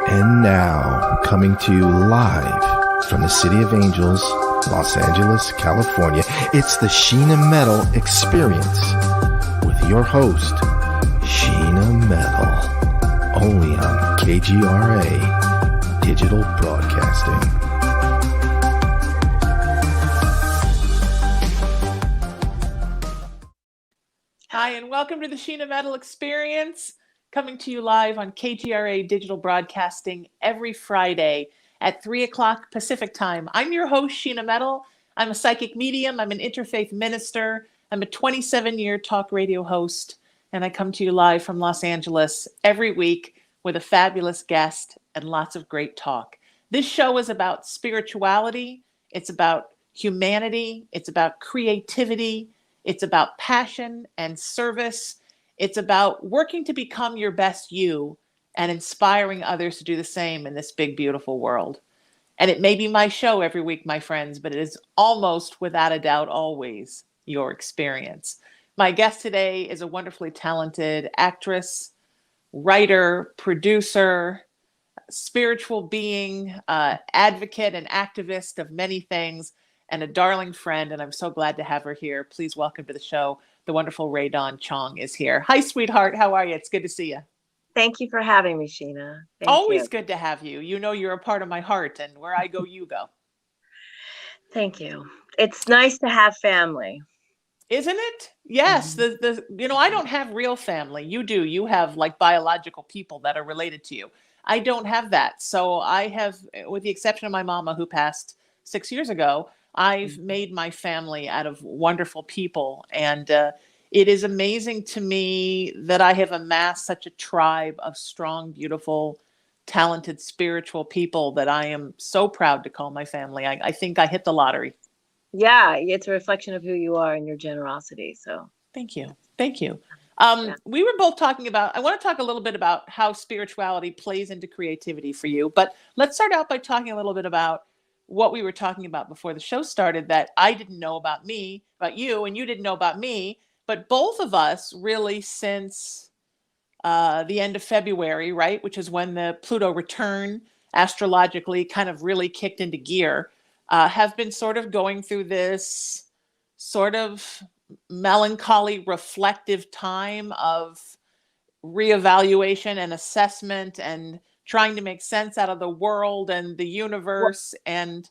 And now, coming to you live from the City of Angels, Los Angeles, California, it's the Sheena Metal Experience with your host, Sheena Metal, only on KGRA Digital Broadcasting. Hi, and welcome to the Sheena Metal Experience, coming to you live on KGRA Digital Broadcasting every Friday at 3 o'clock Pacific Time. I'm your host, Sheena Metal. I'm a psychic medium. I'm an interfaith minister. I'm a 27-year talk radio host, and I come to you live from Los Angeles every week with a fabulous guest and lots of great talk. This show is about spirituality. It's about humanity. It's about creativity. It's about passion and service. It's about working to become your best you and inspiring others to do the same in this big, beautiful world. And it may be my show every week, my friends, but it is almost without a doubt always your experience. My guest today is a wonderfully talented actress, writer, producer, spiritual being, advocate and activist of many things, and a darling friend, and I'm so glad to have her here. Please welcome to the show, the wonderful Ray Dawn Chong is here. Hi, sweetheart. How are you? It's good to see you. Thank you for having me, Sheena. Always good to have you. You know you're a part of my heart, and where I go, you go. Thank you. It's nice to have family. Isn't it? Yes. Mm-hmm. I don't have real family. You do. You have like biological people that are related to you. I don't have that. So I have, with the exception of my mama who passed 6 years ago, I've made my family out of wonderful people. And it is amazing to me that I have amassed such a tribe of strong, beautiful, talented, spiritual people that I am so proud to call my family. I think I hit the lottery. Yeah, it's a reflection of who you are and your generosity. So thank you. Thank you. We were both talking about, I want to talk a little bit about how spirituality plays into creativity for you. But let's start out by talking a little bit about what we were talking about before the show started, that I didn't know about you, and you didn't know about me, but both of us really since the end of February, right, which is when the Pluto return astrologically kind of really kicked into gear, have been sort of going through this sort of melancholy, reflective time of reevaluation and assessment and trying to make sense out of the world and the universe. And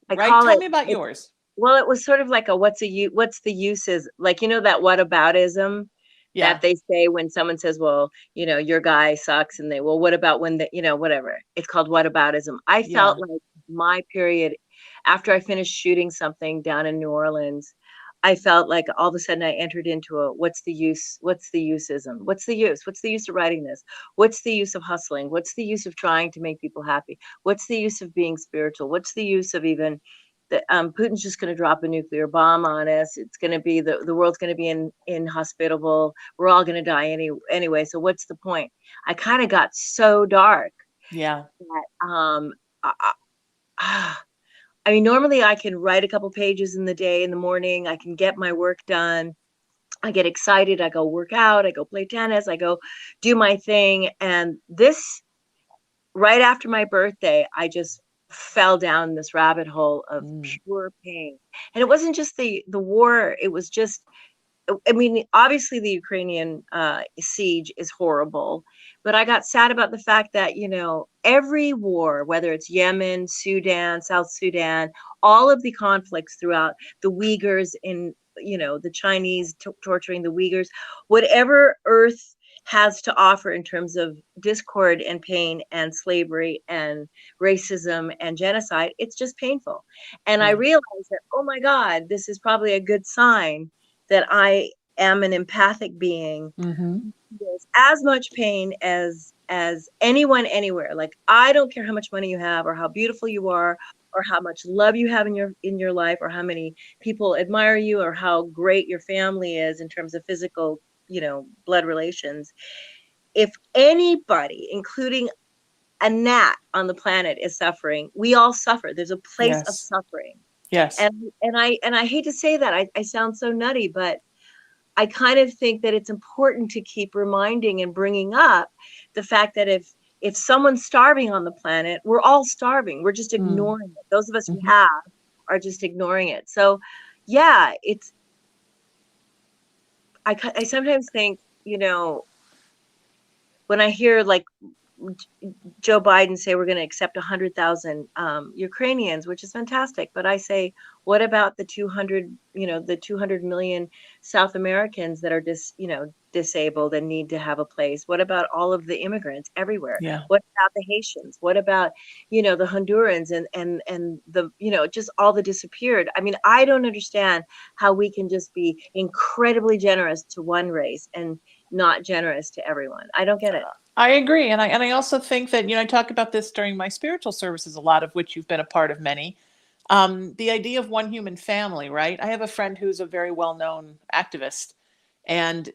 tell me about yours. Well, it was sort of like what's the use is, like, that whataboutism that they say when someone says, well, your guy sucks, and what about when whatever. It's called whataboutism. I felt like my period after I finished shooting something down in New Orleans, I felt like all of a sudden I entered into what's the use? What's the useism? What's the use? What's the use of writing this? What's the use of hustling? What's the use of trying to make people happy? What's the use of being spiritual? What's the use of even that Putin's just going to drop a nuclear bomb on us? It's going to be the world's going to be inhospitable. We're all going to die anyway. So what's the point? I kind of got so dark. Yeah. That, I mean, normally I can write a couple pages in the morning. I can get my work done. I get excited. I go work out. I go play tennis. I go do my thing. And this, right after my birthday, I just fell down this rabbit hole of pure pain. And it wasn't just the war. It was just, I mean, obviously the Ukrainian siege is horrible, but I got sad about the fact that, every war, whether it's Yemen, Sudan, South Sudan, all of the conflicts throughout, the Uyghurs in, the Chinese torturing the Uyghurs, whatever Earth has to offer in terms of discord and pain and slavery and racism and genocide, it's just painful. And I realized that, oh my God, this is probably a good sign that I am an empathic being. There's as much pain as anyone anywhere. Like, I don't care how much money you have or how beautiful you are or how much love you have in your life or how many people admire you or how great your family is in terms of physical, blood relations. If anybody, including a gnat on the planet, is suffering, we all suffer. There's a place of suffering. Yes. And I hate to say that. I sound so nutty, but I kind of think that it's important to keep reminding and bringing up the fact that if if someone's starving on the planet, we're all starving. We're just ignoring it. Those of us who have are just ignoring it. So, yeah, I sometimes think, when I hear like Joe Biden say we're going to accept 100,000 Ukrainians, which is fantastic. But I say, what about the 200 million South Americans that are disabled and need to have a place? What about all of the immigrants everywhere? Yeah. What about the Haitians? What about, the Hondurans and the, just all the disappeared? I mean, I don't understand how we can just be incredibly generous to one race and not generous to everyone. I don't get it. I agree. And I also think that, I talk about this during my spiritual services, a lot of which you've been a part of many. The idea of one human family, right? I have a friend who's a very well-known activist. And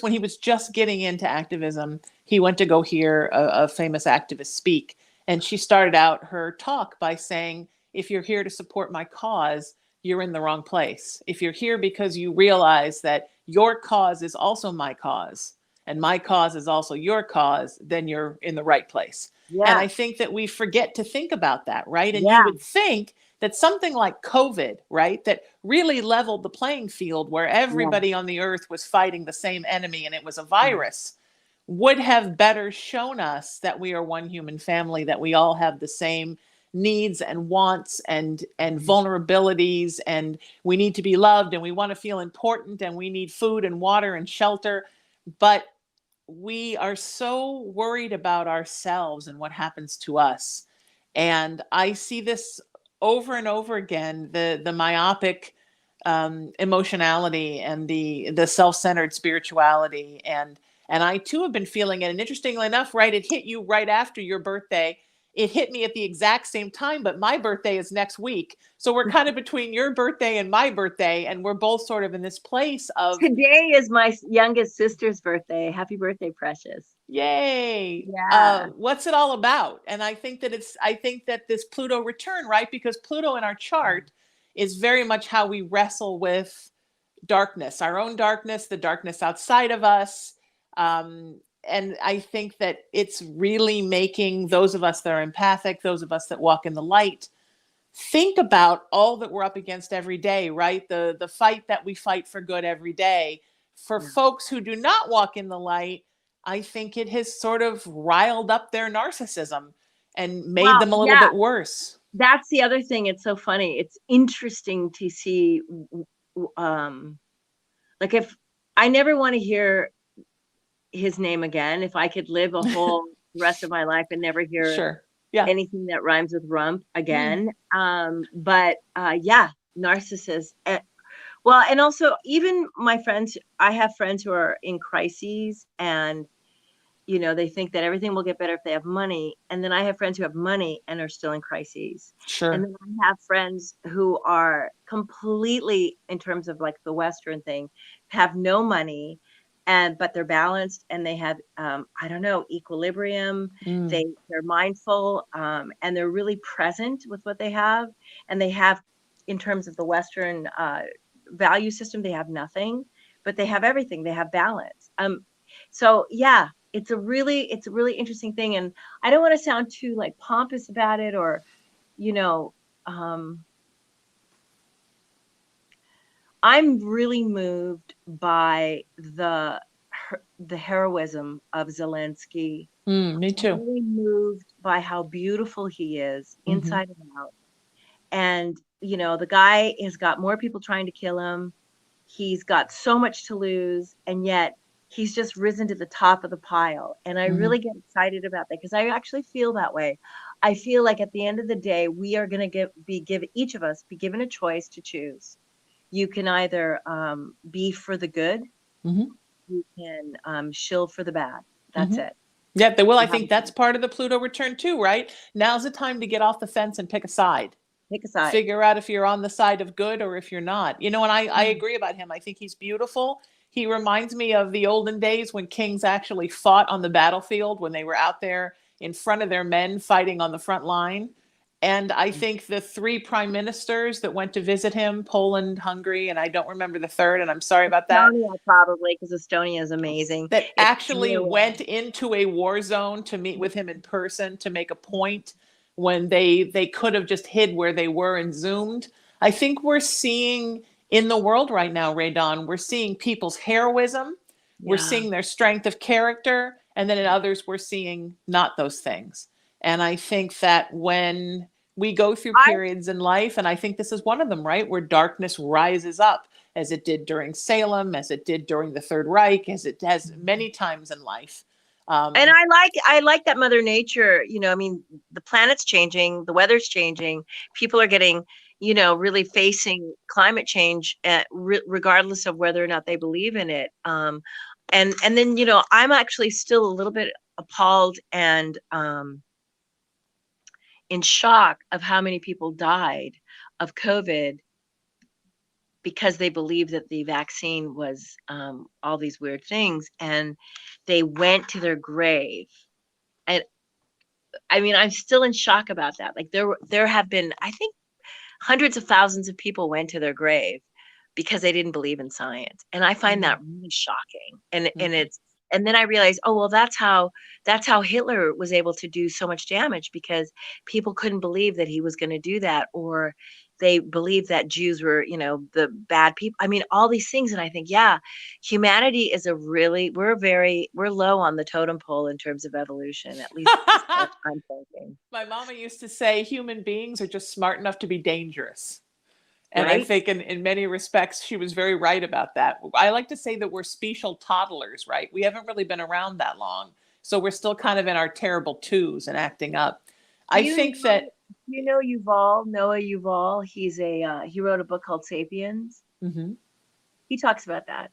when he was just getting into activism, he went to go hear a famous activist speak. And she started out her talk by saying, if you're here to support my cause, you're in the wrong place. If you're here because you realize that your cause is also my cause, and my cause is also your cause, then you're in the right place. Yeah. And I think that we forget to think about that, right? And Yeah. you would think that something like COVID, right, that really leveled the playing field where everybody on the earth was fighting the same enemy and it was a virus, would have better shown us that we are one human family, that we all have the same needs and wants and vulnerabilities, and we need to be loved and we want to feel important and we need food and water and shelter. But we are so worried about ourselves and what happens to us. And I see this over and over again, the myopic emotionality and the self-centered spirituality. And I too have been feeling it. And interestingly enough, right, it hit you right after your birthday. It hit me at the exact same time, but my birthday is next week. So we're kind of between your birthday and my birthday, and we're both sort of in this place of... Today is my youngest sister's birthday. Happy birthday, Precious. Yay. Yeah. What's it all about? And I think that this Pluto return, right? Because Pluto in our chart is very much how we wrestle with darkness, our own darkness, the darkness outside of us. And I think that it's really making those of us that are empathic, those of us that walk in the light, think about all that we're up against every day, right? The fight that we fight for good every day. For folks who do not walk in the light, I think it has sort of riled up their narcissism and made them a little bit worse. That's the other thing. It's so funny. It's interesting to see, like, if I never want to hear his name again, if I could live a whole rest of my life and never hear anything that rhymes with rump again. But narcissists. Well, and also even my friends, I have friends who are in crises and, they think that everything will get better if they have money. And then I have friends who have money and are still in crises. Sure. And then I have friends who are completely, in terms of like the Western thing, have no money, but they're balanced and they have, equilibrium. They're mindful, and they're really present with what they have. And they have, in terms of the Western value system, they have nothing, but they have everything. They have balance. So yeah, it's a really interesting thing. And I don't want to sound too like pompous about it or, I'm really moved by the heroism of Zelensky. Me too. I'm really moved by how beautiful he is inside and out. And, the guy has got more people trying to kill him. He's got so much to lose. And yet he's just risen to the top of the pile. And I really get excited about that because I actually feel that way. I feel like at the end of the day, we are going to each of us be given a choice to choose. You can either be for the good, you can shill for the bad. That's it. Yeah, I think that's part of the Pluto return too, right? Now's the time to get off the fence and pick a side. Pick a side. Figure out if you're on the side of good or if you're not. And I agree about him. I think he's beautiful. He reminds me of the olden days when kings actually fought on the battlefield, when they were out there in front of their men fighting on the front line. And I think the 3 prime ministers that went to visit him, Poland, Hungary, and I don't remember the third, and I'm sorry about that, Estonia, probably, because Estonia is amazing. that It's actually really, went into a war zone to meet with him in person to make a point when they could have just hid where they were and zoomed. I think we're seeing in the world right now, Ray Don, we're seeing people's heroism, we're yeah. seeing their strength of character, and then in others we're seeing not those things. And I think that when we go through I periods in life, and I think this is one of them, right, where darkness rises up, as it did during Salem, as it did during the Third Reich, as it has many times in life. and I like that Mother Nature, I mean, the planet's changing, the weather's changing, people are getting, really facing climate change regardless of whether or not they believe in it. And then, I'm actually still a little bit appalled and in shock of how many people died of COVID because they believed that the vaccine was all these weird things, and they went to their grave. And I mean, I'm still in shock about that. Like there have been, I think, hundreds of thousands of people went to their grave because they didn't believe in science, and I find that really shocking. And then I realized, oh well, that's how Hitler was able to do so much damage, because people couldn't believe that he was going to do that, or they believed that Jews were, the bad people. I mean, all these things. And I think, yeah, humanity is we're low on the totem pole in terms of evolution, at least I'm thinking. My mama used to say human beings are just smart enough to be dangerous. And I Right? think in many respects, she was very right about that. I like to say that we're special toddlers, right? We haven't really been around that long. So we're still kind of in our terrible twos and acting up. Do I think that. you know Noah Yuval? He wrote a book called Sapiens. Mhm. He talks about that,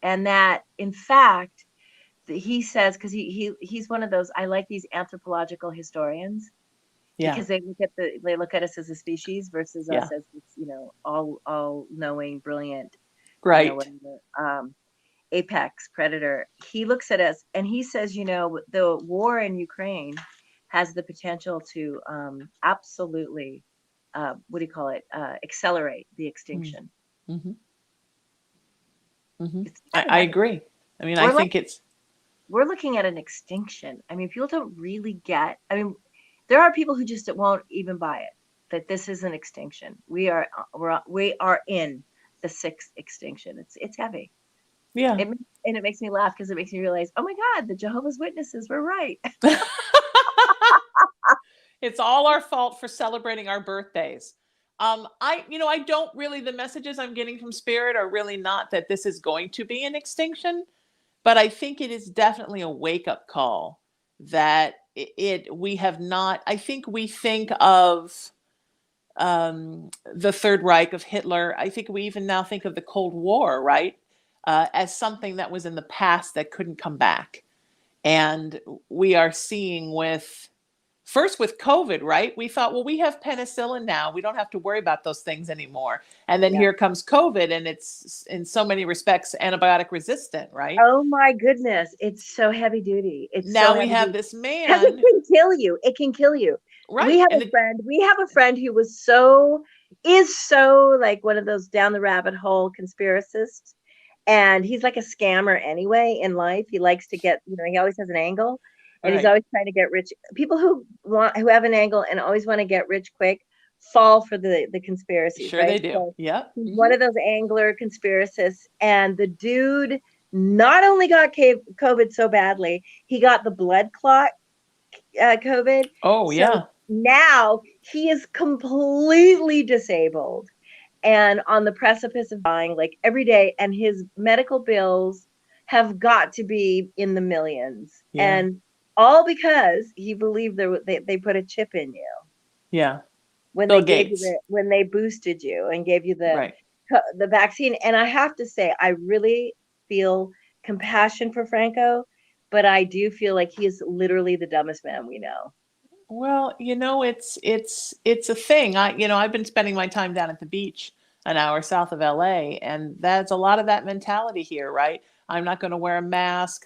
and that in fact, he says, because he's one of those, I like these anthropological historians, Yeah. because they look at us as a species versus us as this, all knowing, brilliant, Right. apex predator. He looks at us and he says, the war in Ukraine has the potential to absolutely, accelerate the extinction. Mm-hmm. Mm-hmm. I agree. I mean, I think we're looking at an extinction. I mean, people don't really get, there are people who just won't even buy it, that this is an extinction. We are in the 6th extinction. It's heavy. Yeah. And it makes me laugh, because it makes me realize, oh my God, the Jehovah's Witnesses were right. It's all our fault for celebrating our birthdays. I don't really, the messages I'm getting from Spirit are really not that this is going to be an extinction, but I think it is definitely a wake-up call that we have not, I think we think of the Third Reich, of Hitler. I think we even now think of the Cold War, right? As something that was in the past that couldn't come back. And we are seeing first with COVID, right? We thought, well, we have penicillin now. We don't have to worry about those things anymore. And then here comes COVID, and it's in so many respects antibiotic resistant, right? Oh my goodness. It's so heavy duty. We have this man. Because it can kill you. It can kill you. Right. We have a friend who is so like one of those down the rabbit hole conspiracists. And he's like a scammer anyway in life. He likes to get, he always has an angle. And he's always trying to get rich. People who have an angle and always want to get rich quick fall for the conspiracy. Sure, right? they do. So yeah. He's one of those angler conspiracists. And the dude not only got COVID so badly, he got the blood clot COVID. Oh, yeah. Now he is completely disabled and on the precipice of dying, like every day. And his medical bills have got to be in the millions. Yeah. And all because he believed they put a chip in you. Yeah. When Bill they Gates. when they boosted you and gave you the vaccine. And I have to say, I really feel compassion for Franco, but I do feel like he is literally the dumbest man we know. Well, it's a thing. I've been spending my time down at the beach an hour south of LA, and that's a lot of that mentality here, right? I'm not going to wear a mask.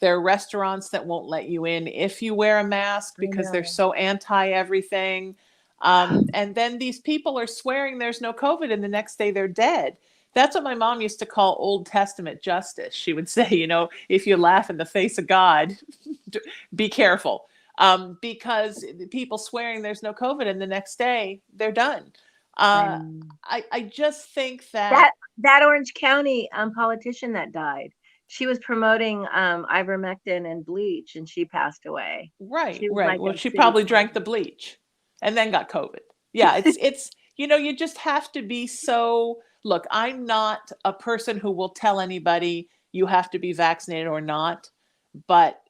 There are restaurants that won't let you in if you wear a mask I because they're know. so anti everything. And then these people are swearing there's no COVID, and the next day they're dead. That's what my mom used to call Old Testament justice. She would say, if you laugh in the face of God, be careful. Because people swearing there's no COVID, and the next day they're done. I Uh, know. I just think That that, that Orange County politician that died, she was promoting ivermectin and bleach, and she passed away. right, She was right. like Well, a she city probably drank the councilor. bleach and then got COVID. Yeah, it's you just have to be so. Look, I'm not a person who will tell anybody you have to be vaccinated or not, but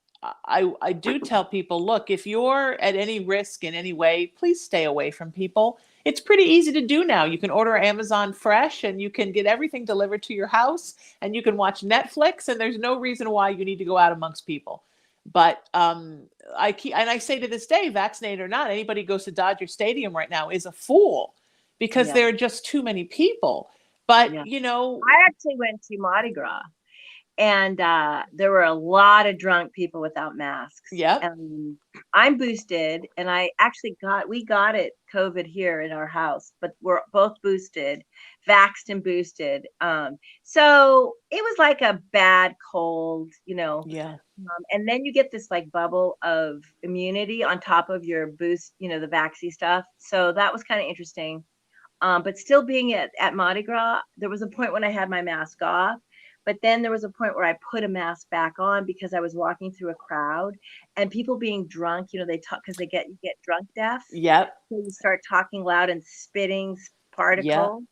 I do tell people, look, if you're at any risk in any way, please stay away from people. It's pretty easy to do now. You can order Amazon Fresh and you can get everything delivered to your house and you can watch Netflix, and there's no reason why you need to go out amongst people. But I say to this day, vaccinated or not, anybody who goes to Dodger Stadium right now is a fool because Yeah, there are just too many people. But yeah. I actually went to Mardi Gras, and there were a lot of drunk people without masks. yep. And I'm boosted, and we got it COVID here in our house, but we're both boosted, vaxxed and boosted. So it was like a bad cold, Yeah. and then you get this like bubble of immunity on top of your boost, the vaccine stuff. So that was kind of interesting. But still being at Mardi Gras, there was a point when I had my mask off, but then there was a point where I put a mask back on because I was walking through a crowd and people being drunk, they talk because you get drunk deaf. Yep. So you start talking loud and spitting Yep. particles.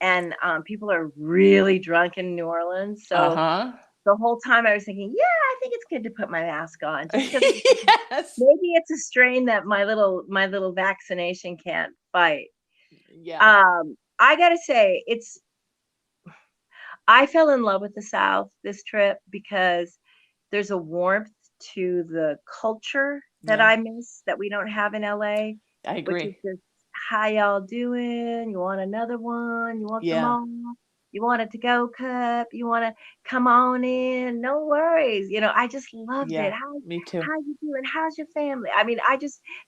And people are really drunk in New Orleans. So Uh-huh. the whole time I was thinking, yeah, I think it's good to put my mask on just because Yes. maybe it's a strain that my little vaccination can't fight. Yeah. I gotta say, I fell in love with the South this trip because there's a warmth to the culture that Yeah. I miss that we don't have in LA, I which is agree. just how y'all doing? You want another one? You want some Yeah. more? You want a to-go cup? You want to come on in? No worries. I just loved it. Yeah. Me too. How you doing? How's your family? I mean,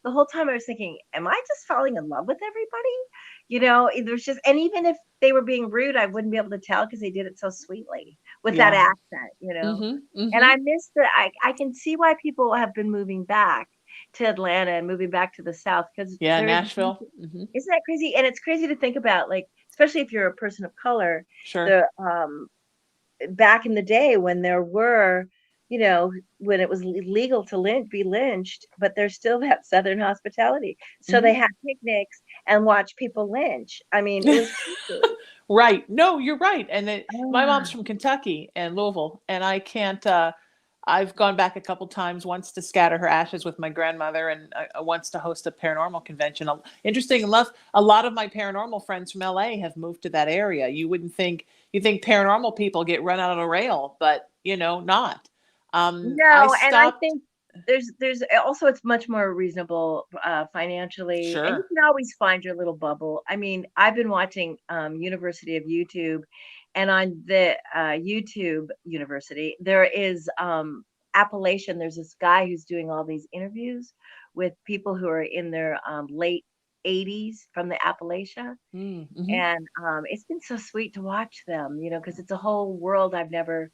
the whole time I was thinking, am I just falling in love with everybody? There's just, and even if they were being rude, I wouldn't be able to tell because they did it so sweetly with that Yeah. accent. Mm-hmm. And Mm-hmm. I miss I can see why people have been moving back to Atlanta and moving back to the South because Yeah. there's, Nashville. Mm-hmm. isn't that crazy? And it's crazy to think about, like, especially if you're a person of color, Sure. the back in the day when there were, when it was legal to be lynched, but there's still that Southern hospitality. So they Mm-hmm. had picnics and watch people lynch. I mean, it was crazy. Right. No, you're right. And my mom's Ah, from Kentucky and Louisville, and I can't. I've gone back a couple times, once to scatter her ashes with my grandmother, and once to host a paranormal convention. Interesting enough, a lot of my paranormal friends from LA have moved to that area. You think paranormal people get run out of the rail, but not. I no, and I stopped. think there's also, it's much more reasonable financially, and you Sure. can always find your little bubble. I mean, I've been watching University of YouTube, and on the YouTube University there is Appalachian. There's this guy who's doing all these interviews with people who are in their late 80s from the Appalachia, Mm-hmm. and it's been so sweet to watch them, because it's a whole world I've never.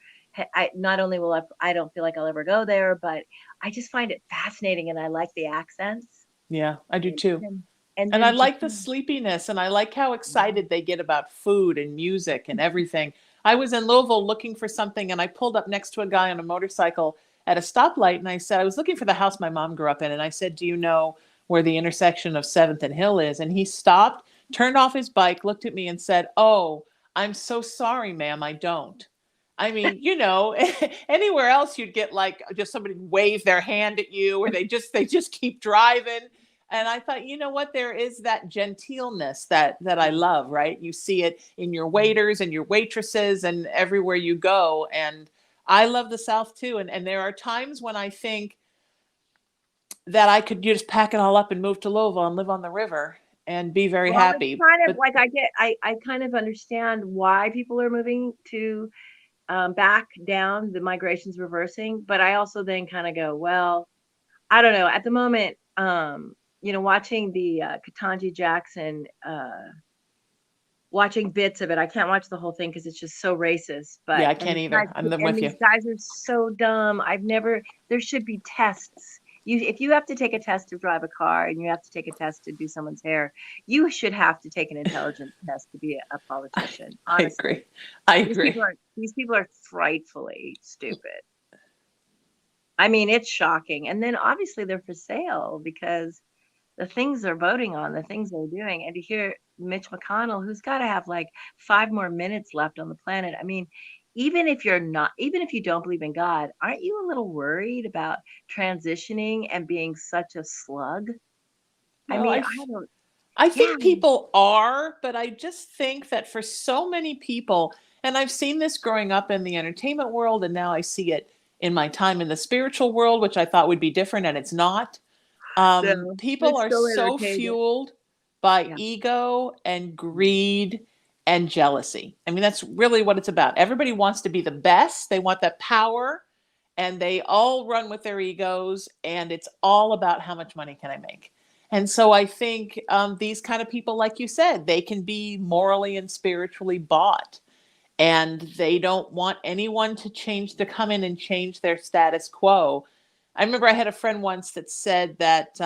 I not only will I don't feel like I'll ever go there, but I just find it fascinating, and I like the accents, Yeah, I do and too. then and And I then just like the sleepiness, and I like how excited they get about food and music and everything. I was in Louisville looking for something, and I pulled up next to a guy on a motorcycle at a stoplight, and I said, I was looking for the house my mom grew up in, and I said, do you know where the intersection of 7th and Hill is? And he stopped, turned off his bike, looked at me and said, oh, I'm so sorry, ma'am, I don't. I mean, anywhere else you'd get like just somebody wave their hand at you, or they just keep driving. And I thought, you know what, there is that genteelness that I love, right? You see it in your waiters and your waitresses and everywhere you go. And I love the South too. And there are times when I think that I could just pack it all up and move to Louisville and live on the river and be very well, it's happy. kind of But like I kind of understand why people are moving to back down, the migration's reversing. But I also then kind of go, well, I don't know. At the moment, watching the Ketanji Jackson, watching bits of it. I can't watch the whole thing because it's just so racist. Yeah, But I can't either. I'm with these you. guys are so dumb. There should be tests. If you have to take a test to drive a car and you have to take a test to do someone's hair, you should have to take an intelligence test to be a politician. I Honestly, agree. I agree. These people are frightfully stupid. I mean, it's shocking. And then obviously they're for sale because the things they're voting on, the things they're doing. And to hear Mitch McConnell, who's got to have like 5 more minutes left on the planet. I mean, even if you don't believe in God, aren't you a little worried about transitioning and being such a slug? I Well, mean, I yeah, think people are, but I just think that for so many people, and I've seen this growing up in the entertainment world, and now I see it in my time in the spiritual world, which I thought would be different, and it's not. so People it's are so so entertaining. fueled by Yeah. ego and greed and jealousy. I mean, that's really what it's about. Everybody wants to be the best, they want that power, and they all run with their egos, and it's all about how much money can I make. And so I think these kind of people, like you said, they can be morally and spiritually bought, and they don't want anyone to come in and change their status quo. I remember I had a friend once that said that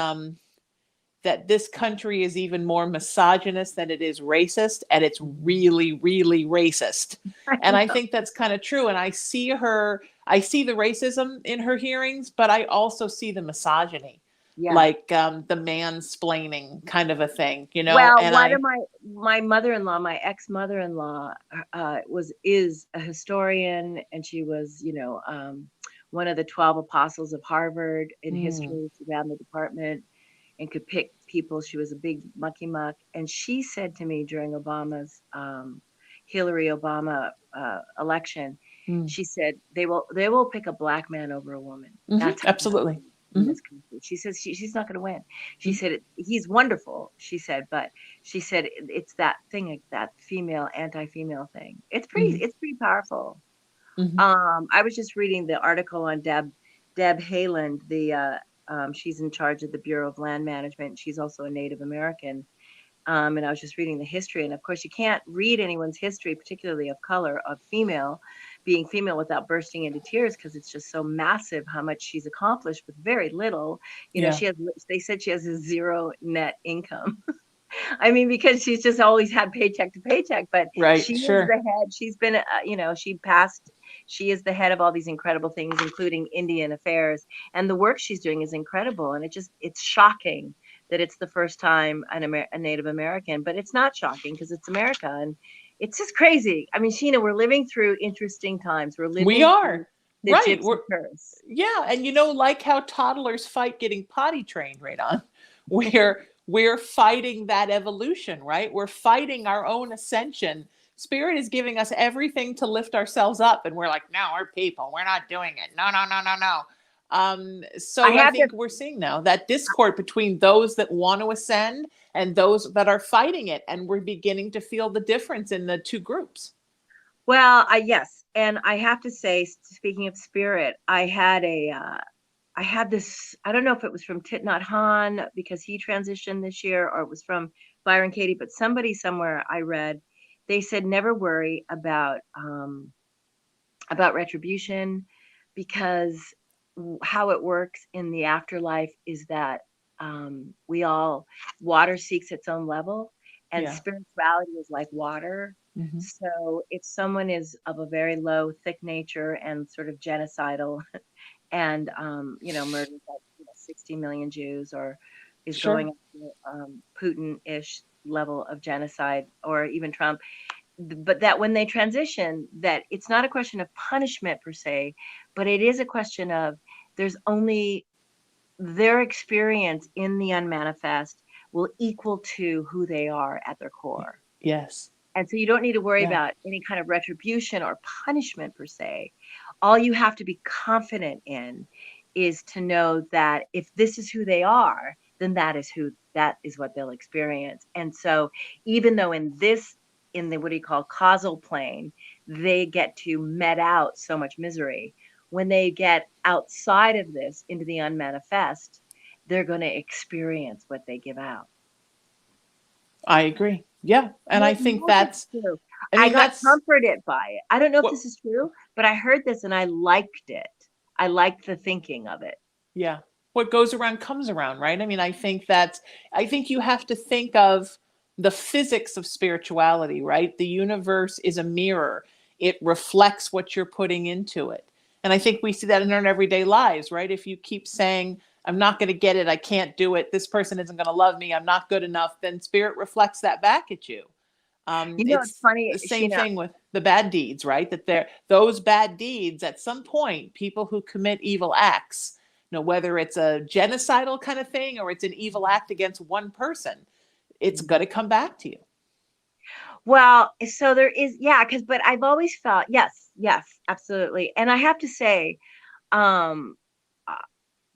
this country is even more misogynist than it is racist, and it's really, really racist. And I think that's kind of true. And I see the racism in her hearings, but I also see the misogyny, Yeah. like the mansplaining kind of a thing, Well, And one of my mother-in-law, my ex-mother-in-law, is a historian, and she was, one of the 12 apostles of Harvard in Mm, history. She ran the department and could pick people. She was a big mucky muck, and she said to me during Obama's Hillary Obama election, mm, she said they will pick a black man over a woman. That's how it absolutely. is in Hmm. this country. She says she's not going to win. She Hmm. said he's wonderful. She said, but she said it's that thing, that female anti-female thing. Hmm. It's pretty powerful. Hmm. I was just reading the article on Deb Haaland. She's in charge of the Bureau of Land Management. She's also a Native American. And I was just reading the history. And of course, you can't read anyone's history, particularly of color, being female, without bursting into tears, because it's just so massive how much she's accomplished with very little. Yeah. They said she has a zero net income. I mean, because she's just always had paycheck to paycheck, but Right. she is the Sure. head. She's been, she is the head of all these incredible things, including Indian affairs. And the work she's doing is incredible. And it's shocking that it's the first time a Native American, but it's not shocking because it's America. And it's just crazy. I mean, Sheena, we're living through interesting times. We're We living through are. the Right. gypsy curse. Yeah, and like how toddlers fight getting potty trained, right on. We're fighting that evolution, right? We're fighting our own ascension. Spirit is giving us everything to lift ourselves up, and we're like, no, we're people. We're not doing it. No, no, no, no, no. I So I have to think we're seeing now that discord between those that want to ascend and those that are fighting it, and we're beginning to feel the difference in the two groups. Well, yes, and I have to say, speaking of spirit, I had this. I don't know if it was from Thich Nhat Hanh because he transitioned this year, or it was from Byron Katie, but somebody somewhere I read, they said never worry about retribution, because how it works in the afterlife is that water seeks its own level, and Yeah. spirituality is like water. Hmm. So if someone is of a very low, thick nature and sort of genocidal, and murders like 60 million Jews, or is going Sure. up to Putin-ish level of genocide, or even Trump, but that when they transition, that it's not a question of punishment per se, but it is a question of there's only their experience in the unmanifest will equal to who they are at their core. Yes. And so you don't need to worry Yeah. about any kind of retribution or punishment per se. All you have to be confident in is to know that if this is who they are, then that is what they'll experience. And so even though in the what do you call causal plane, they get to met out so much misery. When they get outside of this into the unmanifest, they're going to experience what they give out. I agree. Yeah. And I think that's, true. I I mean, got that's comforted by it. I don't know if what, this is true, but I heard this and I liked it. I liked the thinking of it. yeah. What goes around comes around, right? I mean, I think you have to think of the physics of spirituality, right? The universe is a mirror. It reflects what you're putting into it. And I think we see that in our everyday lives, right? If you keep saying, I'm not going to get it, I can't do it, this person isn't going to love me, I'm not good enough, then spirit reflects that back at you. It's It's funny, the same Sheena. thing with the bad deeds, right? Those bad deeds, at some point, people who commit evil acts, whether it's a genocidal kind of thing or it's an evil act against one person, it's going to come back to you. Well, so there is, yeah, but I've always felt, yes, absolutely. And I have to say, um, uh,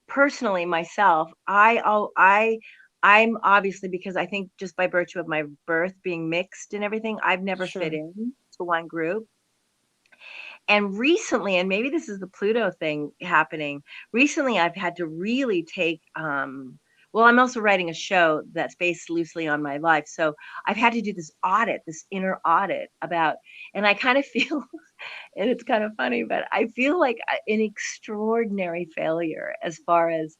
personally myself, I'm obviously, because I think just by virtue of my birth being mixed and everything, I've never fit Sure. in to one group. And recently, and maybe this is the Pluto thing happening, recently I've had to really take, well, I'm also writing a show that's based loosely on my life. So I've had to do this audit, this inner audit about, and I kind of feel, and it's kind of funny, but I feel like an extraordinary failure as far as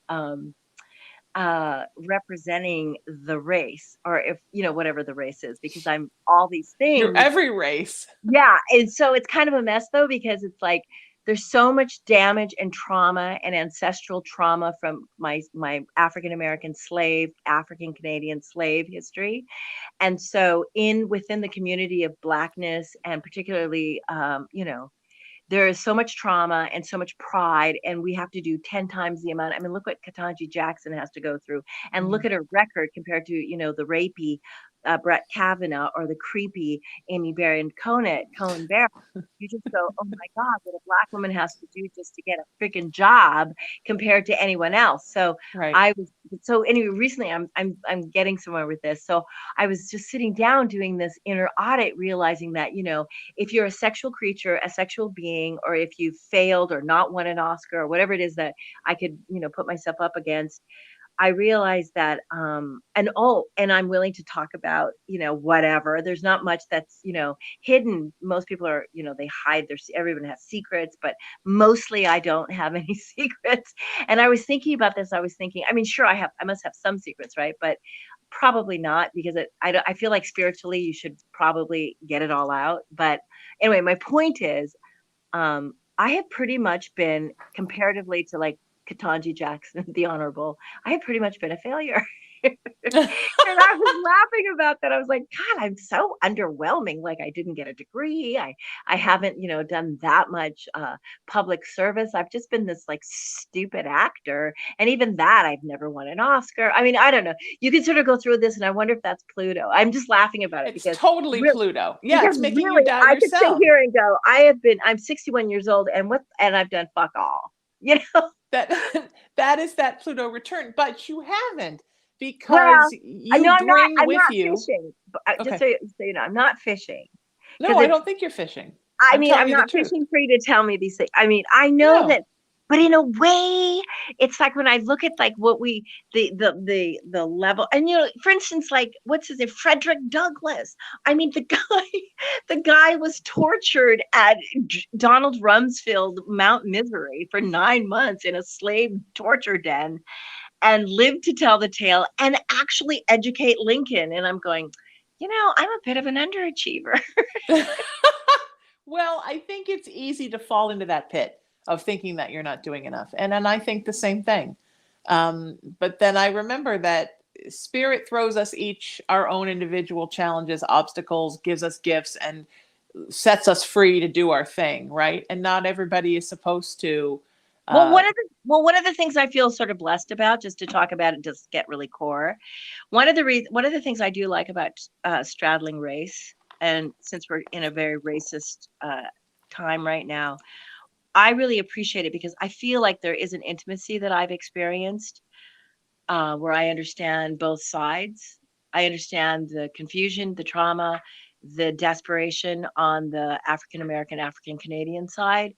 representing the race, or if, whatever the race is, because I'm all these You're things. every race. Yeah, and so it's kind of a mess though, because it's like there's so much damage and trauma and ancestral trauma from my African American slave, African Canadian slave history. And so within the community of Blackness, and particularly there is so much trauma and so much pride, and we have to do 10 times the amount. I mean, look what Ketanji Jackson has to go through, and look at her record compared to, the rapey Brett Kavanaugh, or the creepy Amy Barron Cohen Barron. You just go, oh my God, what a Black woman has to do just to get a freaking job compared to anyone else. So Right. anyway, recently I'm getting somewhere with this. So I was just sitting down doing this inner audit, realizing that, if you're a sexual creature, a sexual being, or if you failed or not won an Oscar or whatever it is that I could, put myself up against, I realized that, and I'm willing to talk about, whatever. There's not much that's, hidden. Most people are, they hide everyone has secrets, but mostly I don't have any secrets. And I was thinking about this. I was thinking, I mean, sure, I must have some secrets, right? But probably not, because I feel like spiritually you should probably get it all out. But anyway, my point is, I have pretty much been, comparatively to like Ketanji Jackson, the Honorable, I have pretty much been a failure. And I was laughing about that. I was like, God, I'm so underwhelming. Like, I didn't get a degree. I haven't, done that much public service. I've just been this like stupid actor. And even that, I've never won an Oscar. I mean, I don't know. You can sort of go through this, and I wonder if that's Pluto. I'm just laughing about it It's because totally Pluto. Yeah, because it's making you really, doubt I could sit yourself. here and go, I'm 61 years old, and I've done fuck all. That is that Pluto return, but you haven't, Well, because I know you I'm not. bring I'm with not you. fishing. But just Okay. so you know, I'm not fishing, No, because I it's. don't think you're fishing. I I'm mean, telling I'm you the not truth. fishing for you to tell me these things. I mean, I know No. that, but in a way, it's like when I look at like what the level, and for instance, like what's his name, Frederick Douglass. I mean, the guy was tortured at Donald Rumsfeld Mount Misery for 9 months in a slave torture den, and lived to tell the tale and actually educate Lincoln. And I'm going, I'm a bit of an underachiever. Well, I think it's easy to fall into that pit of thinking that you're not doing enough. And I think the same thing. But then I remember that spirit throws us each our own individual challenges, obstacles, gives us gifts, and sets us free to do our thing, right? And not everybody is supposed to. Well, Uh, one of the things I feel sort of blessed about, just to talk about it, just get really core. One of the things I do like about straddling race, and since we're in a very racist time right now, I really appreciate it, because I feel like there is an intimacy that I've experienced, where I understand both sides. I understand the confusion, the trauma, the desperation on the African American, African Canadian side.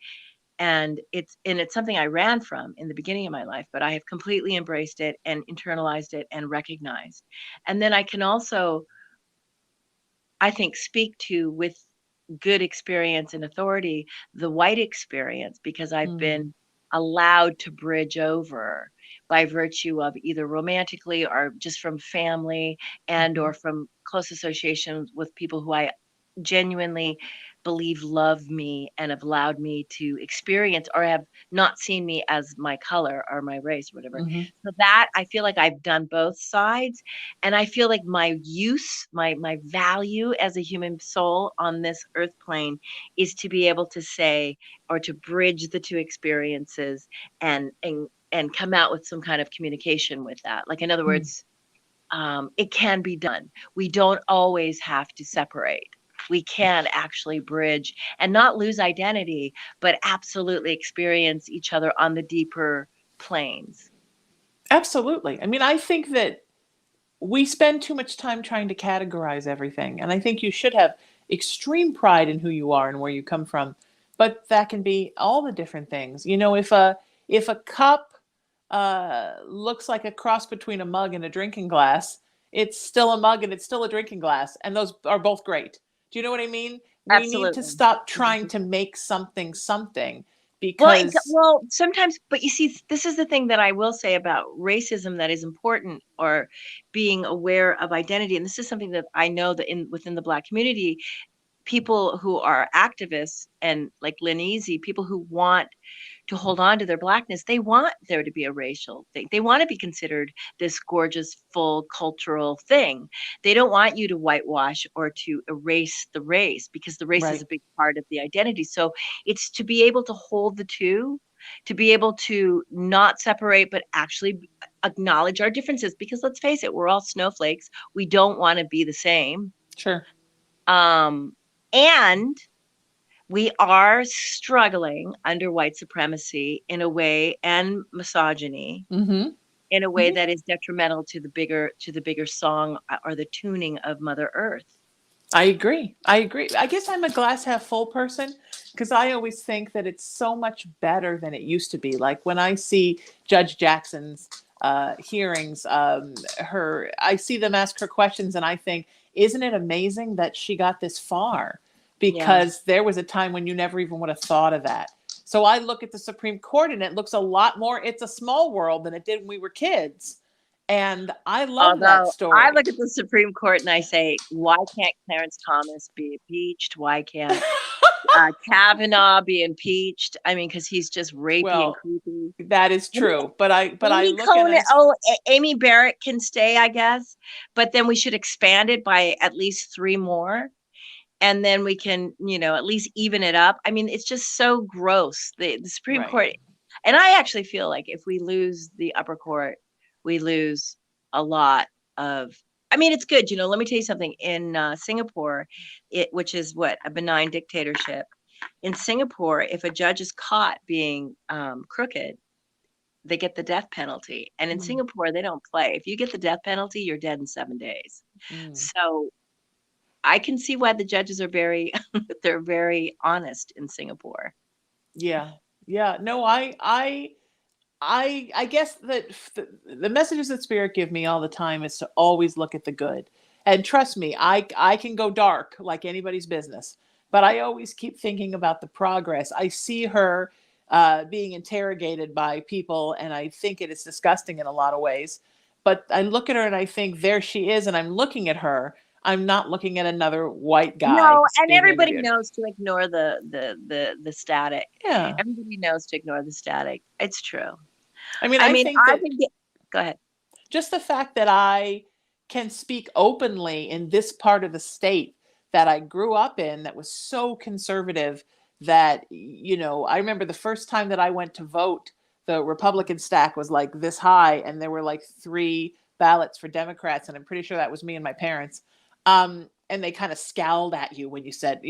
And it's something I ran from in the beginning of my life, but I have completely embraced it and internalized it and recognized. And then I can also, I think, speak to, with good experience and authority, the white experience, because I've Mm. been allowed to bridge over by virtue of either romantically or just from family and Mhm. or from close associations with people who I genuinely believe love me and have allowed me to experience or have not seen me as my color or my race or whatever. Mhm. So that I feel like I've done both sides. And I feel like my use, my value as a human soul on this earth plane is to be able to say or to bridge the two experiences and come out with some kind of communication with that. Like in other Mm. words, it can be done. We don't always have to separate. We can actually bridge and not lose identity, but absolutely experience each other on the deeper planes. Absolutely. I mean, I think that we spend too much time trying to categorize everything. And I think you should have extreme pride in who you are and where you come from. But that can be all the different things. You know, if a cup looks like a cross between a mug and a drinking glass, it's still a mug and it's still a drinking glass. And those are both great. Do you know what I mean? We need to Absolutely. stop trying to make something Well, because well, sometimes, but you see, this is the thing that I will say about racism that is important, or being aware of identity. And this is something that I know that within the Black community, people who are activists and like Linese, people who want to hold on to their blackness, they want there to be a racial thing. They want to be considered this gorgeous, full cultural thing. They don't want you to whitewash or to erase the race, because the race is right. a big part of the identity. So it's to be able to hold the two, to be able to not separate, but actually acknowledge our differences. Because let's face it, we're all snowflakes. We don't want to be the same. Sure. Um, and we are struggling under white supremacy in a way, and misogyny Mm-hmm. in a way Mm-hmm. that is detrimental to the bigger song, or the tuning of Mother Earth. I agree. I agree. I guess I'm a glass half full person because I always think that it's so much better than it used to be. Like when I see Judge Jackson's hearings, I see them ask her questions, and I think, isn't it amazing that she got this far? Yeah. Because there was a time when you never even would have thought of that. So I look at the Supreme Court, and it looks a lot more. It's a small world than it did when we were kids, and I love that Although I story. look at the Supreme Court and I say, why can't Clarence Thomas be impeached? Why can't Kavanaugh be impeached? I mean, because he's just rapey and Well, creepy. that is true, but I Amy look at Coney, us. Amy Barrett can stay, I guess, but then we should expand it by at least 3 more, and then we can, at least even it up. I mean, it's just so gross. The Supreme Right. Court, and I actually feel like if we lose the upper court, we lose a lot of. I mean, it's good. Let me tell you something. In Singapore, which is what, a benign dictatorship. In Singapore, if a judge is caught being crooked, they get the death penalty. And in Mm, Singapore, they don't play. If you get the death penalty, you're dead in 7 days. mm. So I can see why the judges are very they're very honest in Singapore. Yeah, yeah. No, I guess that the messages that Spirit give me all the time is to always look at the good. And trust me, I can go dark like anybody's business, but I always keep thinking about the progress. I see her being interrogated by people, and I think it is disgusting in a lot of ways. But I look at her and I think, there she is, and I'm looking at her. I'm not looking at another white guy No, and being everybody interviewed. knows to ignore the static. Yeah. Everybody knows to ignore the static. It's true. I mean, I I mean, think I that think go ahead. just the fact that I can speak openly in this part of the state that I grew up in that was so conservative that, I remember the first time that I went to vote, the Republican stack was like this high, and there were like 3 ballots for Democrats. And I'm pretty sure that was me and my parents. And they kind of scowled at you when you said,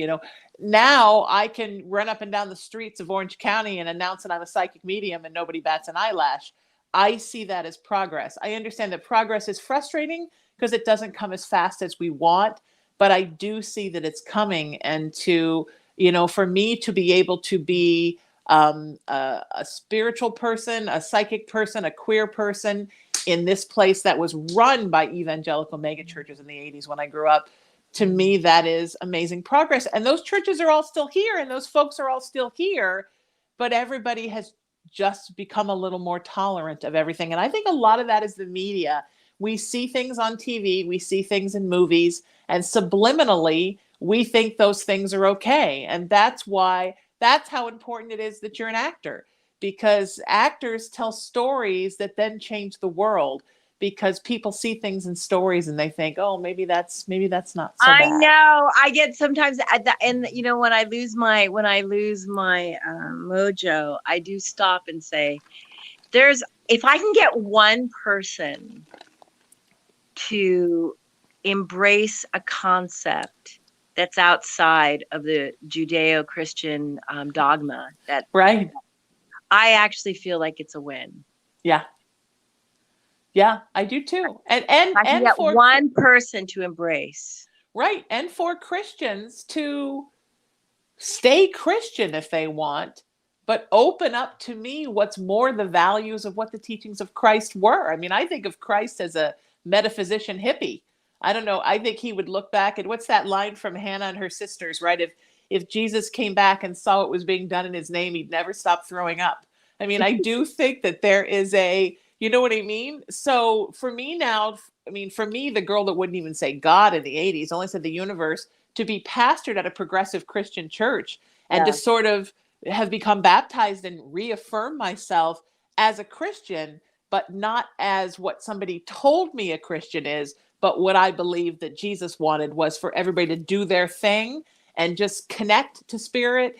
now I can run up and down the streets of Orange County and announce that I'm a psychic medium and nobody bats an eyelash. I see that as progress. I understand that progress is frustrating because it doesn't come as fast as we want, but I do see that it's coming. And to, for me to be able to be a spiritual person, a psychic person, a queer person in this place that was run by evangelical megachurches in the 80s when I grew up, to me, that is amazing progress. And those churches are all still here, and those folks are all still here, but everybody has just become a little more tolerant of everything. And I think a lot of that is the media. We see things on TV, we see things in movies, and subliminally, we think those things are okay. And that's how important it is that you're an actor, because actors tell stories that then change the world, because people see things in stories and they think, oh, maybe that's not so I bad. know. I get sometimes and when I lose my mojo, I do stop and say, if I can get one person to embrace a concept that's outside of the Judeo-Christian dogma, that Right. I actually feel like it's a win. Yeah. Yeah, I do too. I can get for one person to embrace. Right. And for Christians to stay Christian if they want, but open up to me what's more the values of what the teachings of Christ were. I mean, I think of Christ as a metaphysician hippie. I don't know. I think he would look back at, what's that line from Hannah and her sisters, right? If Jesus came back and saw what was being done in his name, he'd never stop throwing up. I mean, I do think that there is you know what I mean? So for me now, for me, the girl that wouldn't even say God in the 80s, only said the universe, to be pastored at a progressive Christian church and to sort of have become baptized and reaffirm myself as a Christian, but not as what somebody told me a Christian is, but what I believe that Jesus wanted was for everybody to do their thing and just connect to spirit,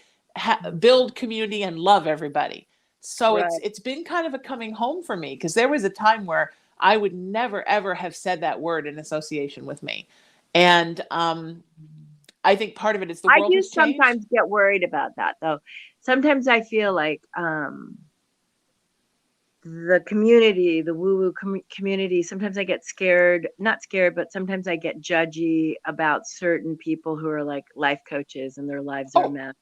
build community, and love everybody. So it's been kind of a coming home for me, because there was a time where I would never, ever have said that word in association with me. And I think part of it is the world has changed. I do sometimes get worried about that, though. Sometimes I feel like the community, the woo-woo community, sometimes I get not scared, but sometimes I get judgy about certain people who are like life coaches and their lives are massive.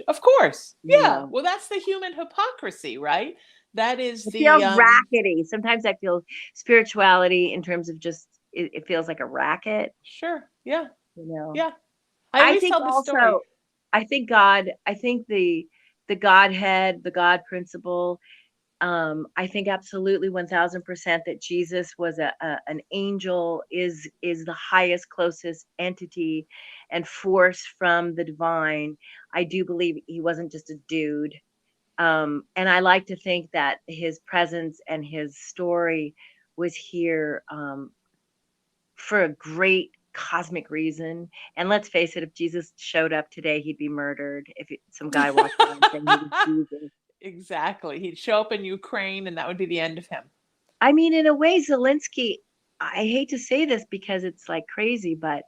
Of course. Yeah. Well, that's the human hypocrisy, right? That is it feels rackety. Sometimes I feel spirituality in terms of just, it feels like a racket. Sure. Yeah. Yeah. I think also, I think God, the Godhead, the God principle, I think absolutely 1000% that Jesus was an angel, is the highest, closest entity and force from the divine. I do believe he wasn't just a dude. And I like to think that his presence and his story was here for a great cosmic reason. And let's face it, if Jesus showed up today, he'd be murdered. If some guy walked around saying he was Jesus. Exactly. He'd show up in Ukraine and that would be the end of him. I mean, in a way, Zelensky, I hate to say this because it's like crazy, but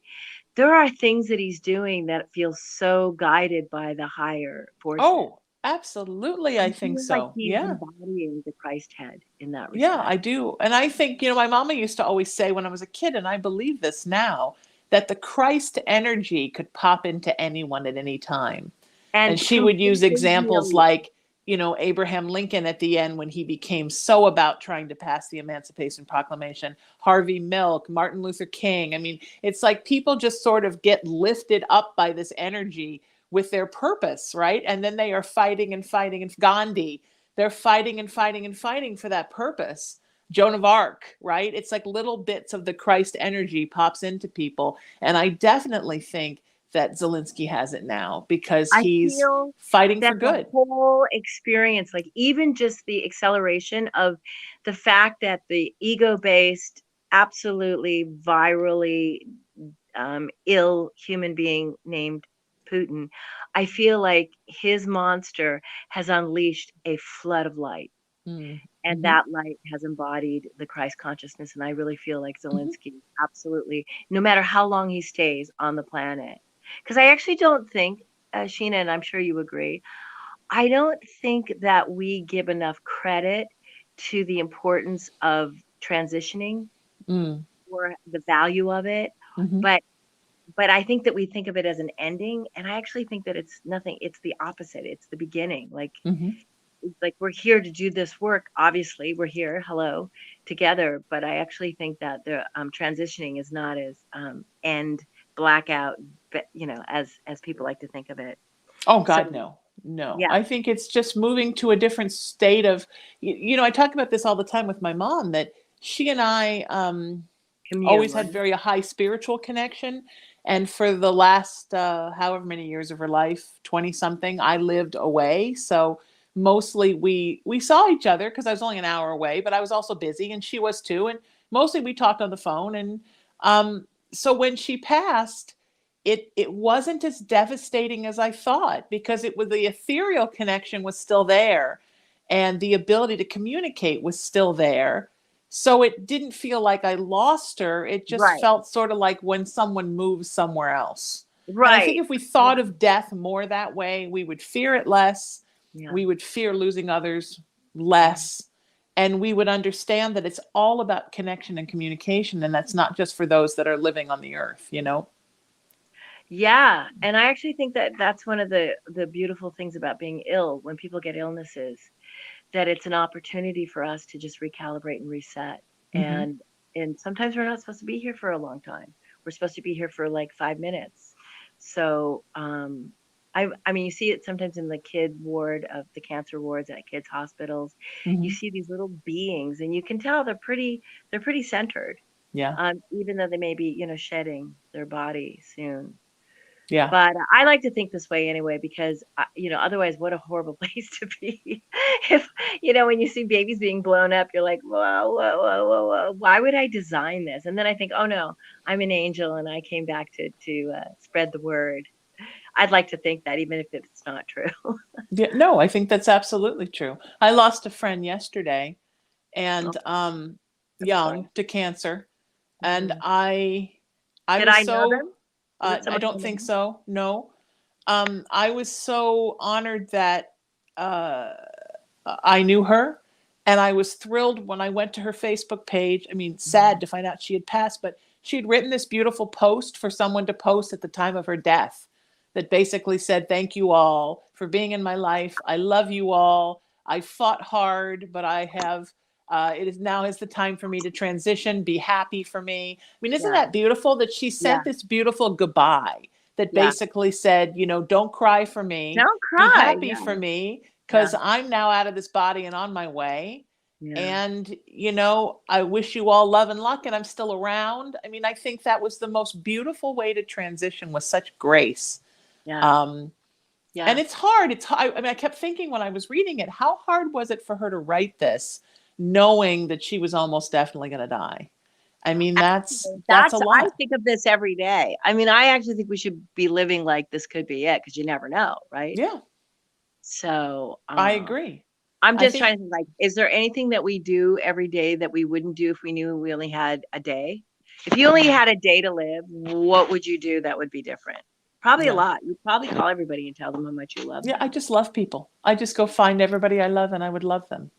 there are things that he's doing that feels so guided by the higher forces. Oh, absolutely. I think so. Like he's embodying the Christ head in that respect. Yeah, I do. And I think, my mama used to always say when I was a kid, and I believe this now, that the Christ energy could pop into anyone at any time. And she would use examples like, Abraham Lincoln at the end when he became so about trying to pass the Emancipation Proclamation, Harvey Milk, Martin Luther King. I mean, it's like people just sort of get lifted up by this energy with their purpose, right? And then they are fighting and fighting. And Gandhi, they're fighting and fighting and fighting for that purpose. Joan of Arc, right? It's like little bits of the Christ energy pops into people. And I definitely think that Zelensky has it now because he's fighting for good. The whole experience, like even just the acceleration of the fact that the ego-based, absolutely virally ill human being named Putin, I feel like his monster has unleashed a flood of light. And that light has embodied the Christ consciousness. And I really feel like Zelensky, absolutely, no matter how long he stays on the planet. Because I actually don't think, Sheena, and I'm sure you agree, I don't think that we give enough credit to the importance of transitioning or the value of it. But but I think that we think of it as an ending, and I actually think that it's nothing. It's the opposite. It's the beginning. Hmm. Like we're here to do this work. Obviously, we're here, hello, together. But I actually think that the transitioning is not as end blackout, but as people like to think of it. Oh So God, no, no. yeah, I think it's just moving to a different state of, I talk about this all the time with my mom, that she and I commune, always right? had very high spiritual connection. And for the last however many years of her life, 20 something, I lived away. So mostly we saw each other because I was only an hour away, but I was also busy and she was too. And mostly we talked on the phone. And so when she passed, it wasn't as devastating as I thought, because it was, the ethereal connection was still there and the ability to communicate was still there. So it didn't feel like I lost her. It just Right, felt sort of like when someone moves somewhere else. And I think right. if we Yeah, thought of death more that way, we would fear it less. yeah, We would fear losing others yeah. less. And we would understand that it's all about connection and communication. And that's not just for those that are living on the earth. Yeah, and I actually think that that's one of the beautiful things about being ill when people get illnesses, that it's an opportunity for us to just recalibrate and reset. Hmm. And sometimes we're not supposed to be here for a long time. We're supposed to be here for like 5 minutes. So I mean you see it sometimes in the kid ward of the cancer wards at kids hospitals. You Hmm. see these little beings and you can tell they're pretty centered. Yeah. Even though they may be, shedding their body soon. Yeah. But I like to think this way anyway, because otherwise, what a horrible place to be. If when you see babies being blown up, you're like, whoa, whoa, whoa, whoa, whoa. Why would I design this? And then I think, oh no, I'm an angel, and I came back to spread the word. I'd like to think that, even if it's not true. Yeah. No, I think that's absolutely true. I lost a friend yesterday, Oh, and I'm sorry. young, to cancer. And Mm. I Did was I know them? so Was it I someone I don't think know? so. No. I was so honored that uh, I knew her, and I was thrilled when I went to her Facebook page. I mean, sad to find out she had passed, but she had written this beautiful post for someone to post at the time of her death that basically said, "Thank you all for being in my life. I love you all. I fought hard, but I have. It is now is the time for me to transition. Be happy for me." I mean, isn't Yeah, that beautiful that she yeah, sent this beautiful goodbye that yeah. basically said, don't cry for me, Don't be cry. happy Yeah, for me, yeah, because I'm now out of this body and on my way. yeah, And, I wish you all love and luck, and I'm still around. I mean, I think that was the most beautiful way to transition with such grace. yeah, Um, yeah. and it's hard. I mean, I kept thinking when I was reading it, how hard was it for her to write this, knowing that she was almost definitely going to die? I mean, that's a I lot. think of this every day. I mean, I actually think we should be living like this could be it, because you never know, right? Yeah, So, I agree. I'm I just think trying to think, like, is there anything that we do every day that we wouldn't do if we knew we only had a day? If you only had a day to live, what would you do that would be different? Probably a yeah. lot. You'd probably call everybody and tell them how much you love Yeah, I them. just love people. I just go find everybody I love and I would love them.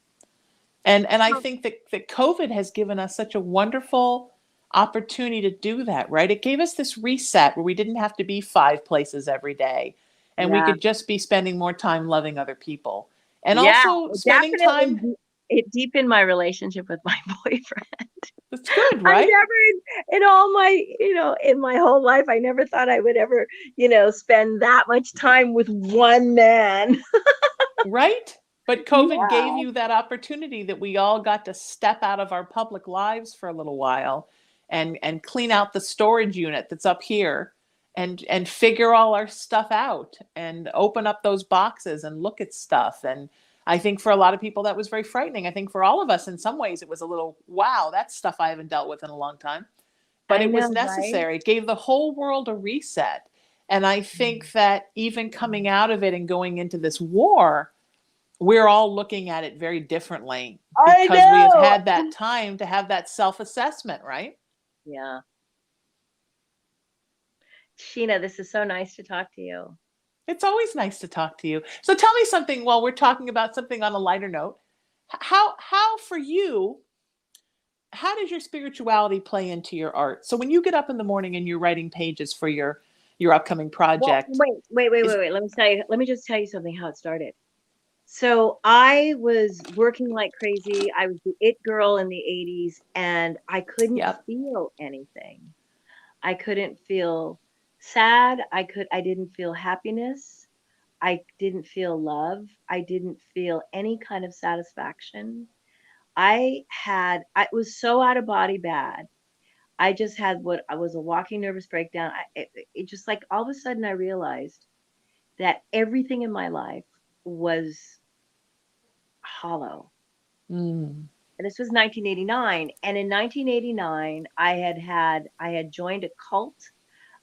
And I Oh, think that COVID has given us such a wonderful opportunity to do that, right? It gave us this reset where we didn't have to be five places every day, and we yeah. could just be spending more time loving other people. And Yeah, also it spending time, it deepened my relationship with my boyfriend. that's good, I right? never in all my, in my whole life, I never thought I would ever, spend that much time with one man. Right? But COVID gave Yeah. you that opportunity that we all got to step out of our public lives for a little while and clean out the storage unit that's up here and figure all our stuff out and open up those boxes and look at stuff. And I think for a lot of people that was very frightening. I think for all of us in some ways it was a little, wow, that's stuff I haven't dealt with in a long time. But I it was know, right? necessary. It gave the whole world a reset. And I think that even coming out of it and going into this war, we're all looking at it very differently I because we have know. had that time to have that self-assessment, right? Yeah. Sheena, this is so nice to talk to you. It's always nice to talk to you. So tell me something while we're talking about something on a lighter note. How for you, how does your spirituality play into your art? So when you get up in the morning and you're writing pages for your upcoming Well, project, is wait. Let me just tell you something how it started. So I was working like crazy. I was the it girl in the 80s, and I couldn't yep, feel anything. I couldn't feel sad. I didn't feel happiness. I didn't feel love. I didn't feel any kind of satisfaction. I was so out of body bad. I just had what I was a walking nervous breakdown. It just like all of a sudden I realized that everything in my life was hollow. mm, And this was 1989. And in 1989, I had joined a cult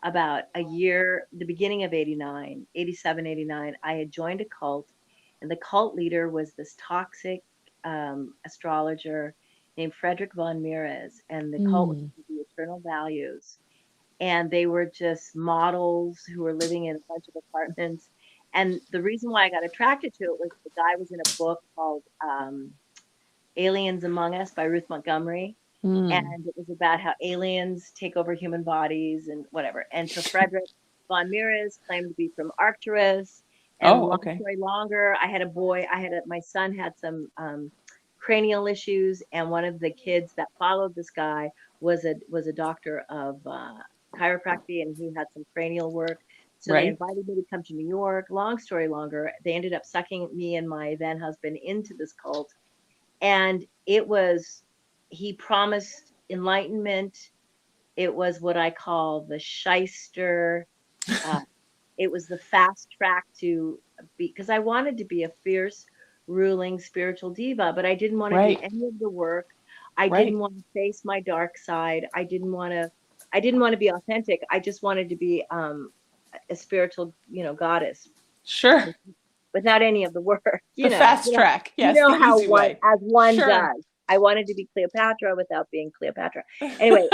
about a year, the beginning of 89, 87, 89. I had joined a cult, and the cult leader was this toxic astrologer named Frederick von Mieres, and the cult was mm, the eternal values. And they were just models who were living in a bunch of apartments. And the reason why I got attracted to it was the guy was in a book called Aliens Among Us by Ruth Montgomery. mm. And it was about how aliens take over human bodies and whatever. And so Frederick von Mieres claimed to be from Arcturus. And Oh, long okay, story longer, my son had some cranial issues, and one of the kids that followed this guy was a doctor of chiropractic, and he had some cranial work. So they right, invited me to come to New York. Long story longer, they ended up sucking me and my then husband into this cult, and he promised enlightenment. It was what I call the shyster. Uh, it was the fast track to be, because I wanted to be a fierce, ruling spiritual diva, but I didn't want to do right, any of the work. I didn't right, want to face my dark side. I didn't want to be authentic. I just wanted to be a spiritual, goddess sure. without any of the work. The fast track, You yes, the know how easy way. one Sure. does. I wanted to be Cleopatra without being Cleopatra. Anyway,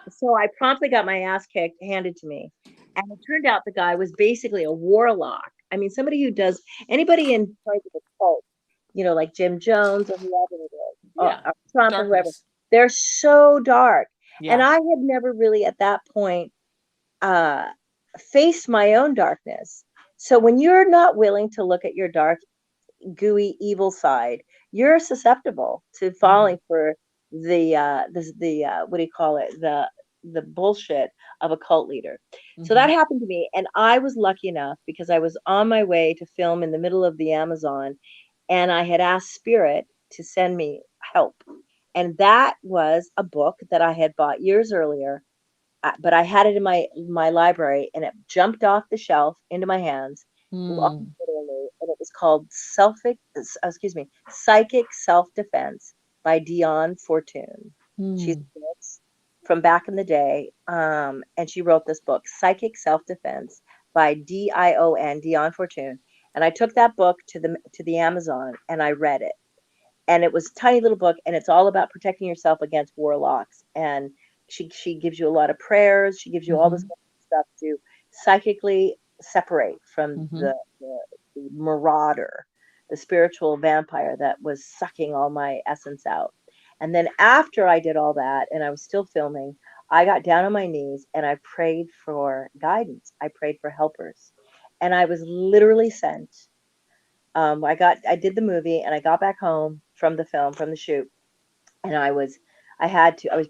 so I promptly got my ass kicked, handed to me. And it turned out the guy was basically a warlock. I mean, somebody who does anybody in charge of a cult, like Jim Jones or whoever it is, Yeah, or Trump or whoever, darkness. they're so dark. And Yeah. I had never really at that point uh, faced my own darkness. So when you're not willing to look at your dark, gooey, evil side, you're susceptible to Hmm. falling for the what do you call it, the bullshit of a cult leader. So that Hmm. happened to me, and I was lucky enough because I was on my way to film in the middle of the Amazon, and I had asked Spirit to send me help, and that was a book that I had bought years earlier, but I had it in my library, and it jumped off the shelf into my hands, Mm. literally, and it was called Psychic Self Defense by Dion Fortune. She's Mm. a witch from back in the day, and she wrote this book, Psychic Self Defense by Dion Fortune. And I took that book to the Amazon, and I read it, and it was a tiny little book, and it's all about protecting yourself against warlocks. And she gives you a lot of prayers. She gives you all this Hmm. stuff to psychically separate from Hmm. the marauder, the spiritual vampire that was sucking all my essence out. And then after I did all that and I was still filming, I got down on my knees and I prayed for guidance. I prayed for helpers, and I was literally sent. I did the movie, and I got back home from the shoot, and I was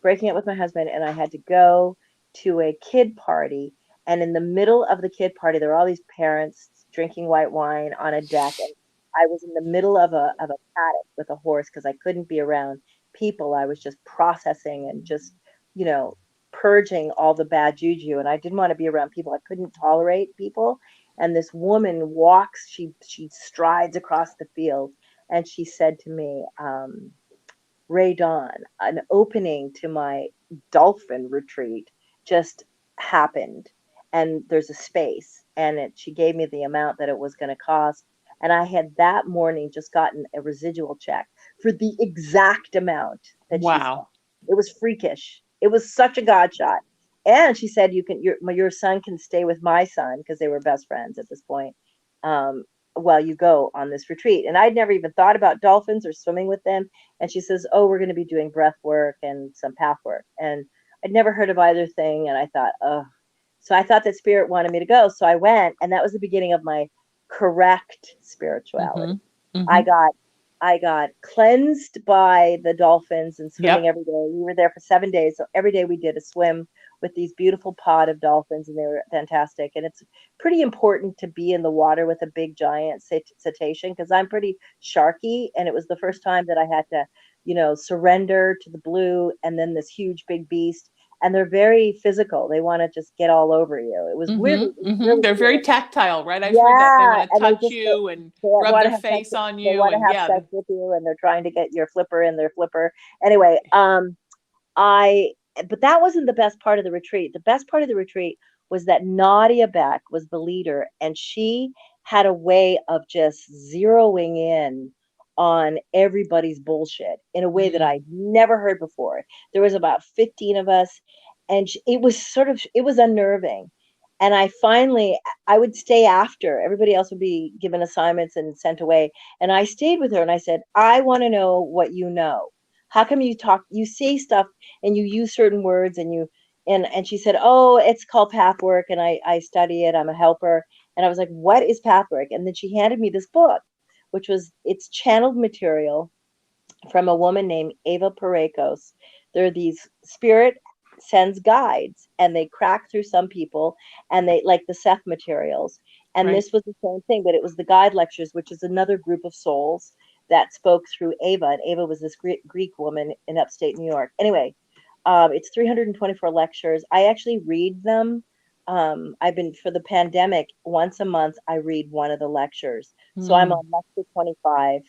breaking up with my husband, and I had to go to a kid party. And in the middle of the kid party, there were all these parents drinking white wine on a deck, and I was in the middle of a paddock with a horse because I couldn't be around people. I was just processing and just, you know, purging all the bad juju, and I didn't want to be around people. I couldn't tolerate people. And this woman she strides across the field, and she said to me, Ray Dawn, an opening to my dolphin retreat just happened. And there's a space, and she gave me the amount that it was going to cost. And I had that morning just gotten a residual check for the exact amount that she said. Wow. It was freakish. It was such a God shot. And she said, your son can stay with my son, because they were best friends at this point. while you go on this retreat. And I'd never even thought about dolphins or swimming with them. And she says, oh, we're going to be doing breath work and some path work. And I'd never heard of either thing. And I thought, oh, so I thought that spirit wanted me to go. So I went, and that was the beginning of my correct spirituality. I got I got cleansed by the dolphins and swimming every day. We were there for 7 days. So every day we did a swim with these beautiful pod of dolphins, and they were fantastic. And it's pretty important to be in the water with a big giant cetacean, because I'm pretty sharky. And it was the first time that I had to, surrender to the blue and then this huge big beast. And they're very physical. They want to just get all over you. It was really, really They're cool. very tactile, right? I've heard that. They want to touch just you and they rub want to their have face sex. on They you. want to And have sex with you, and they're trying to get your flipper in their flipper. Anyway, I but that wasn't the best part of the retreat. The best part of the retreat was that Nadia Beck was the leader, and she had a way of just zeroing in on everybody's bullshit in a way that I'd never heard before. There was about 15 of us, and it was unnerving. And I would stay after. Everybody else would be given assignments and sent away. And I stayed with her, and I said, I want to know what you know. How come you say stuff and you use certain words, and she said, oh, it's called path work, and I study it. I'm a helper. And I was like, what is path work? And then she handed me this book, it's channeled material from a woman named Eva Parekos. There are these spirit sends guides, and they crack through some people, and they like the Seth materials. And this was the same thing, but it was the guide lectures, which is another group of souls that spoke through Ava. And Ava was this Greek woman in upstate New York. Anyway, it's 324 lectures. I actually read them. I've been, for the pandemic, once a month, I read one of the lectures. So I'm on lecture 25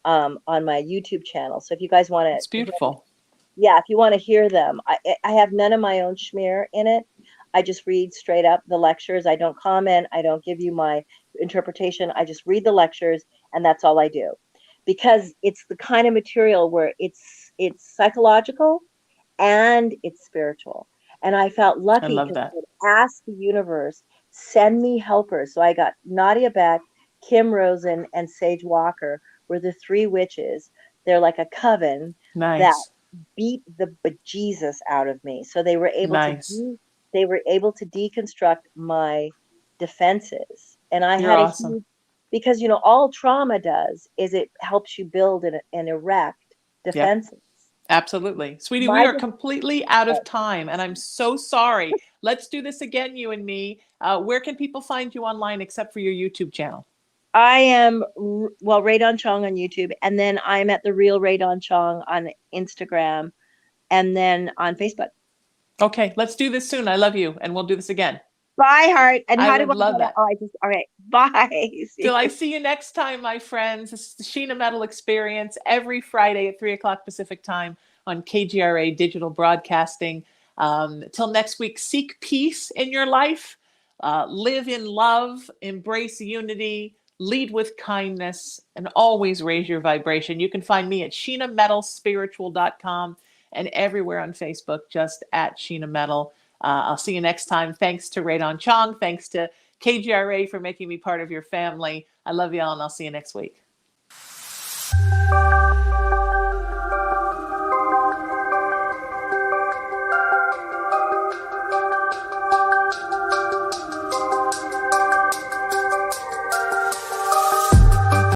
on my YouTube channel. So if you guys want to, it's beautiful. If you want to hear them, I have none of my own schmear in it. I just read straight up the lectures. I don't comment. I don't give you my interpretation. I just read the lectures, and that's all I do, because it's the kind of material where it's psychological and it's spiritual. And I felt lucky because I would ask the universe, send me helpers. So I got Nadia Beck, Kim Rosen, and Sage Walker were the three witches. They're like a coven that beat the bejesus out of me. So they were able to deconstruct my defenses. And I had a huge, because all trauma does is it helps you build and erect defenses. Absolutely. Sweetie, we are completely out of time, and I'm so sorry. Let's do this again, you and me. Where can people find you online except for your YouTube channel? I am, Radon Chong on YouTube, and then I'm at The Real Radon Chong on Instagram, and then on Facebook. Okay, let's do this soon. I love you, and we'll do this again. Bye, heart. And how do I love that? All right. Bye. Till I see you next time, my friends. This is the Sheena Metal Experience every Friday at 3:00 Pacific time on KGRA Digital Broadcasting. Till next week, seek peace in your life, live in love, embrace unity, lead with kindness, and always raise your vibration. You can find me at SheenaMetalSpiritual.com and everywhere on Facebook, just at Sheena Metal. I'll see you next time. Thanks to Radon Chong. Thanks to KGRA for making me part of your family. I love y'all, and I'll see you next week.